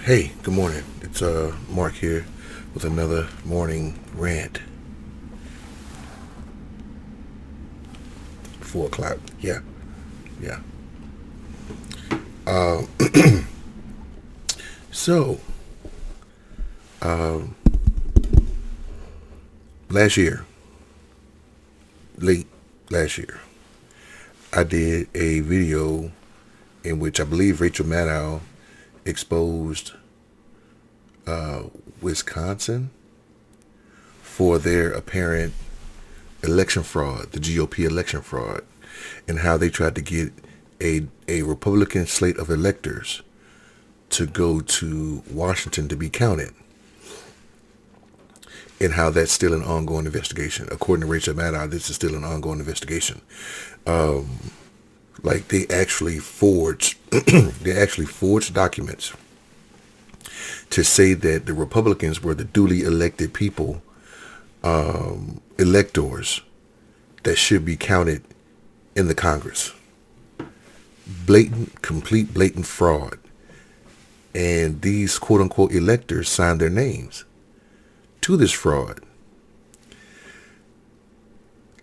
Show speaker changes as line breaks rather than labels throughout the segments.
Hey, good morning. It's Mark here with another morning rant. 4 o'clock. Yeah, yeah. Uh, so last year, late last year, I did a video in which I believe Rachel Maddow exposed Wisconsin for their apparent election fraud, the GOP election fraud, and how they tried to get a Republican slate of electors to go to Washington to be counted, and how that's still an ongoing investigation. According to Rachel Maddow, this is still an ongoing investigation. Like they actually forged, they actually forged documents to say that the Republicans were the duly elected people, electors that should be counted in the Congress. Complete blatant fraud. And these quote unquote electors signed their names to this fraud.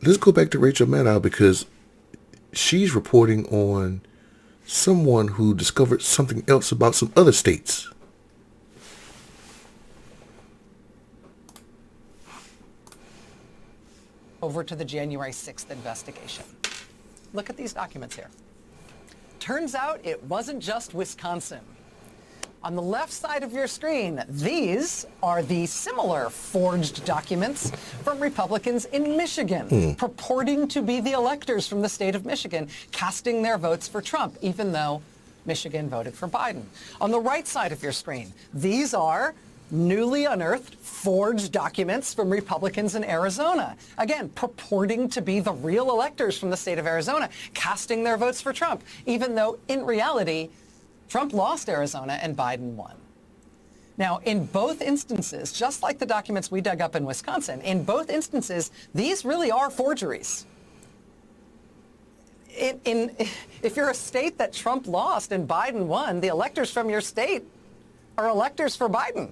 Let's go back to Rachel Maddow because she's reporting on someone who discovered something else about some other states.
Over to the January 6th investigation. Look at these documents here. Turns out it wasn't just Wisconsin. On the left side of your screen, these are the similar forged documents from Republicans in Michigan, purporting to be the electors from the state of Michigan, casting their votes for Trump, even though Michigan voted for Biden. On the right side of your screen, these are newly unearthed forged documents from Republicans in Arizona, again, purporting to be the real electors from the state of Arizona, casting their votes for Trump, even though in reality, Trump lost Arizona and Biden won. Now, in both instances, just like the documents we dug up in Wisconsin, in both instances, these really are forgeries. If you're a state that Trump lost and Biden won, the electors from your state are electors for Biden.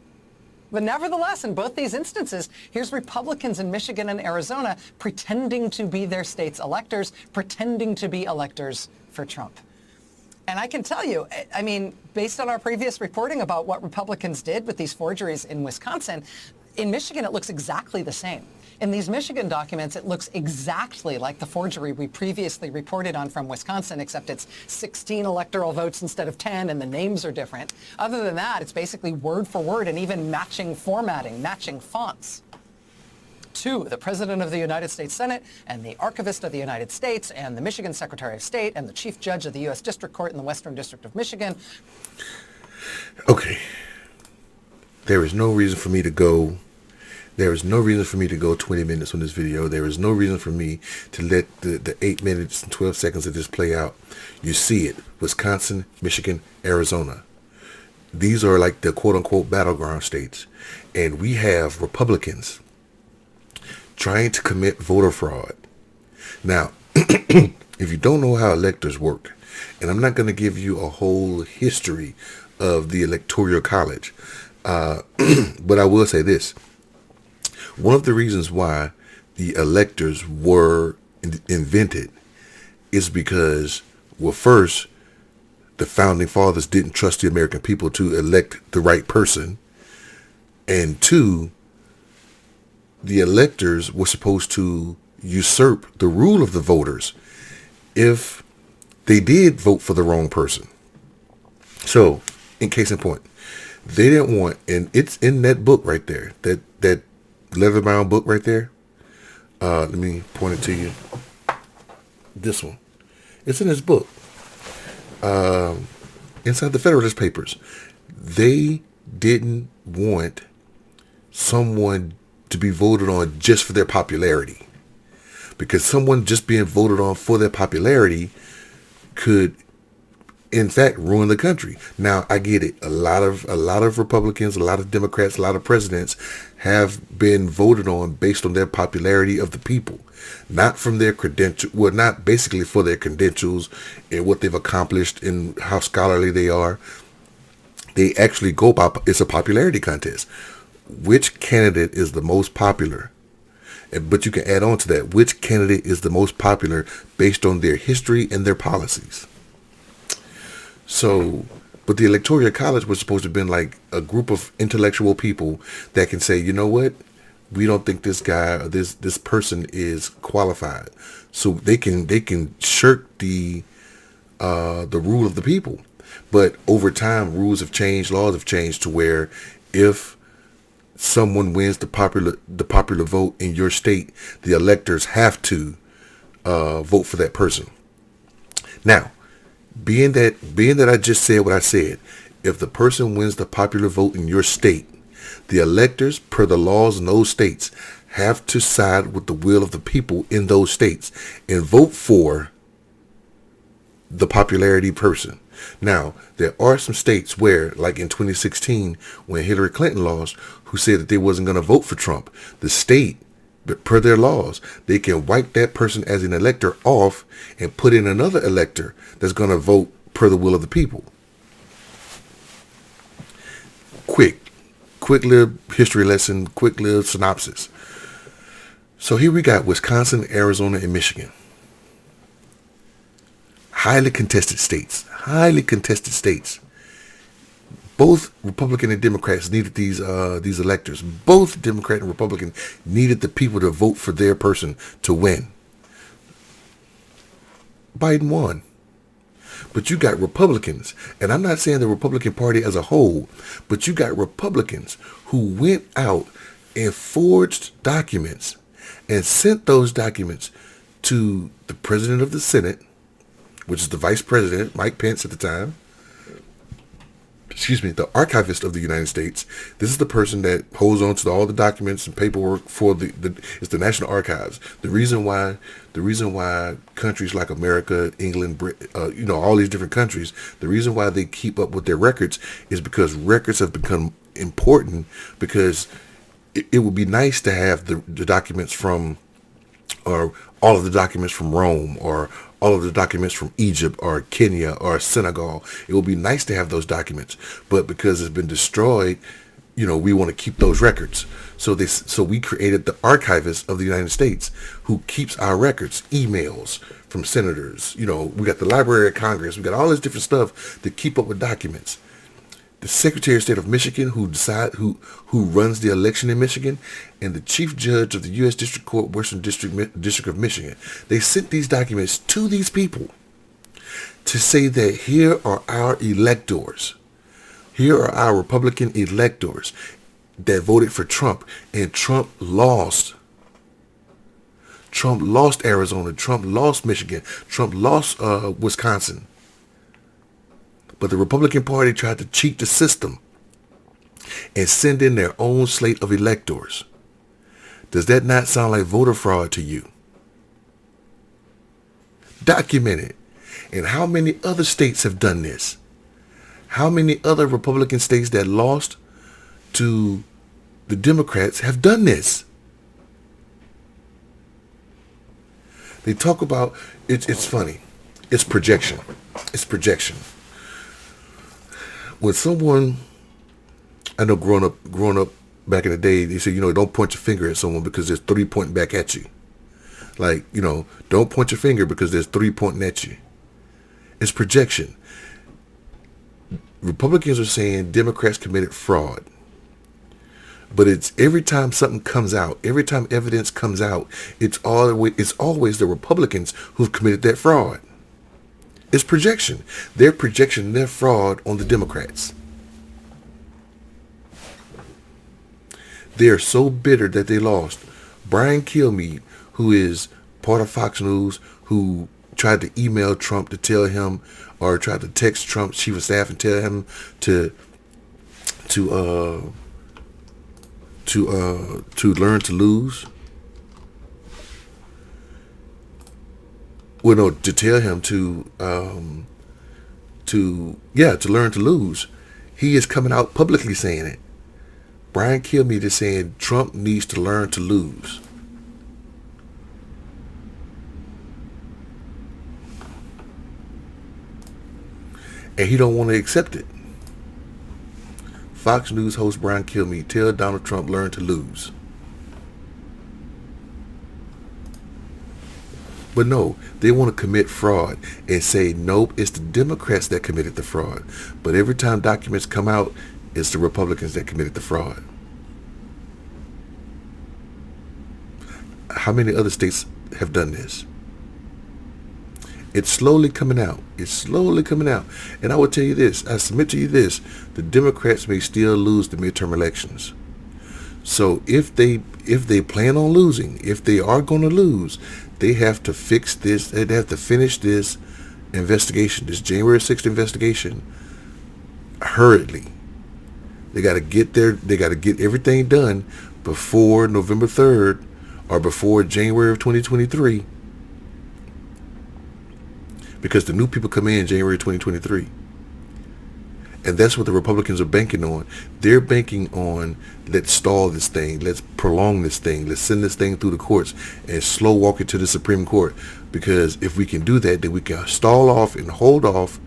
But nevertheless, in both these instances, here's Republicans in Michigan and Arizona pretending to be their state's electors, pretending to be electors for Trump. And I can tell you, I mean, based on our previous reporting about what Republicans did with these forgeries in Wisconsin, in Michigan, it looks exactly the same. In these Michigan documents, it looks exactly like the forgery we previously reported on from Wisconsin, except it's 16 electoral votes instead of 10, and the names are different. Other than that, it's basically word for word and even matching formatting, matching fonts to the President of the United States Senate and the Archivist of the United States and the Michigan Secretary of State and the Chief Judge of the U.S. District Court in the Western District of Michigan.
Okay. There is no reason for me to go 20 minutes on this video. There is no reason for me to let the 8 minutes and 12 seconds of this play out. You see it. Wisconsin, Michigan, Arizona. These are like the quote-unquote battleground states. And we have Republicans trying to commit voter fraud. Now, if you don't know how electors work, and I'm not going to give you a whole history of the Electoral College, but I will say this. One of the reasons why the electors were invented is because, well, first, the founding fathers didn't trust the American people to elect the right person. And two, the electors were supposed to usurp the rule of the voters if they did vote for the wrong person. So, in case in point, they didn't want, and it's in that book right there, that leather-bound book right there. Let me point it to you. This one. It's in this book. Inside the Federalist Papers. They didn't want someone to be voted on just for their popularity. Because someone just being voted on for their popularity could, in fact, ruin the country. Now, I get it. A lot of Republicans, a lot of Democrats, a lot of presidents have been voted on based on their popularity of the people, not from their credentials. Well, not basically for their credentials and what they've accomplished and how scholarly they are, They actually go by, it's a popularity contest. Which candidate is the most popular? But you can add on to that, which candidate is the most popular based on their history and their policies. So, but the Electoral College was supposed to have been like a group of intellectual people that can say, you know what, we don't think this guy or this person is qualified. So they can shirk the rule of the people. But over time, rules have changed, laws have changed to where if someone wins the popular vote in your state, the electors have to vote for that person. Now, being that I just said what I said, if the person wins the popular vote in your state, the electors, per the laws in those states, have to side with the will of the people in those states and vote for the popularity person. Now, there are some states where, like in 2016, when Hillary Clinton lost, who said that they wasn't going to vote for Trump, the state, per their laws, they can wipe that person as an elector off and put in another elector that's going to vote per the will of the people. Quick little history lesson, quick little synopsis. So here we got Wisconsin, Arizona, and Michigan. Highly contested states. Both Republican and Democrats needed these electors. Both Democrat and Republican needed the people to vote for their person to win. Biden won. But you got Republicans, and I'm not saying the Republican Party as a whole, but you got Republicans who went out and forged documents and sent those documents to the President of the Senate, which is the Vice President, Mike Pence at the time, the Archivist of the United States. This is the person that holds on to all the documents and paperwork for it's the National Archives. The reason why countries like America, England, all these different countries, the reason why they keep up with their records is because records have become important, because it would be nice to have the documents from, or all of the documents from Rome, or all of the documents from Egypt or Kenya or Senegal. It would be nice to have those documents, but because it's been destroyed, we want to keep those records. So we created the Archivist of the United States, who keeps our records, emails from senators. We got the Library of Congress. We got all this different stuff to keep up with documents. The Secretary of State of Michigan, who runs the election in Michigan, and the Chief Judge of the U.S. District Court, Western District of Michigan, they sent these documents to these people to say that here are our electors. Here are our Republican electors that voted for Trump, and Trump lost. Trump lost Arizona. Trump lost Michigan. Trump lost Wisconsin. But the Republican Party tried to cheat the system and send in their own slate of electors. Does that not sound like voter fraud to you? Document it. And how many other states have done this? How many other Republican states that lost to the Democrats have done this? They talk about, it's funny. It's projection. It's projection. When someone, I know growing up back in the day, they said, don't point your finger at someone because there's three pointing back at you. Like, don't point your finger because there's three pointing at you. It's projection. Republicans are saying Democrats committed fraud. But it's every time something comes out, every time evidence comes out, it's always the Republicans who've committed that fraud. It's projection. They're projecting their fraud on the Democrats. They are so bitter that they lost. Brian Kilmeade, who is part of Fox News, who tried to email Trump to tell him, or tried to text Trump's chief of staff and tell him to learn to lose. Well, no, to tell him to learn to lose. He is coming out publicly saying it. Brian Kilmeade is saying Trump needs to learn to lose. And he don't want to accept it. Fox News host Brian Kilmeade tell Donald Trump learn to lose. But no, they want to commit fraud and say, nope, it's the Democrats that committed the fraud. But every time documents come out, it's the Republicans that committed the fraud. How many other states have done this? It's slowly coming out. It's slowly coming out. And I will tell you this, I submit to you this, the Democrats may still lose the midterm elections. So if they plan on losing, if they are going to lose, they have to fix this. They have to finish this investigation, this January 6th investigation, hurriedly. They got to get everything done before November 3rd or before January of 2023, because the new people come in January 2023. And that's what the Republicans are banking on. They're banking on, let's stall this thing, let's prolong this thing, let's send this thing through the courts and slow walk it to the Supreme Court. Because if we can do that, then we can stall off and hold off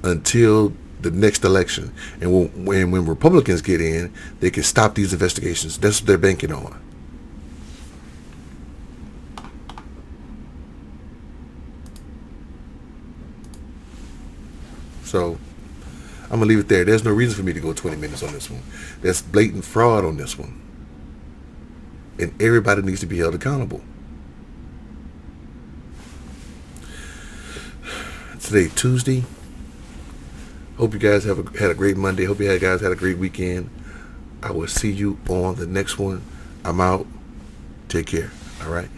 until the next election. And when Republicans get in, they can stop these investigations. That's what they're banking on. So I'm going to leave it there. There's no reason for me to go 20 minutes on this one. That's blatant fraud on this one. And everybody needs to be held accountable. Today, Tuesday. Hope you guys had a great Monday. Hope you guys had a great weekend. I will see you on the next one. I'm out. Take care. All right.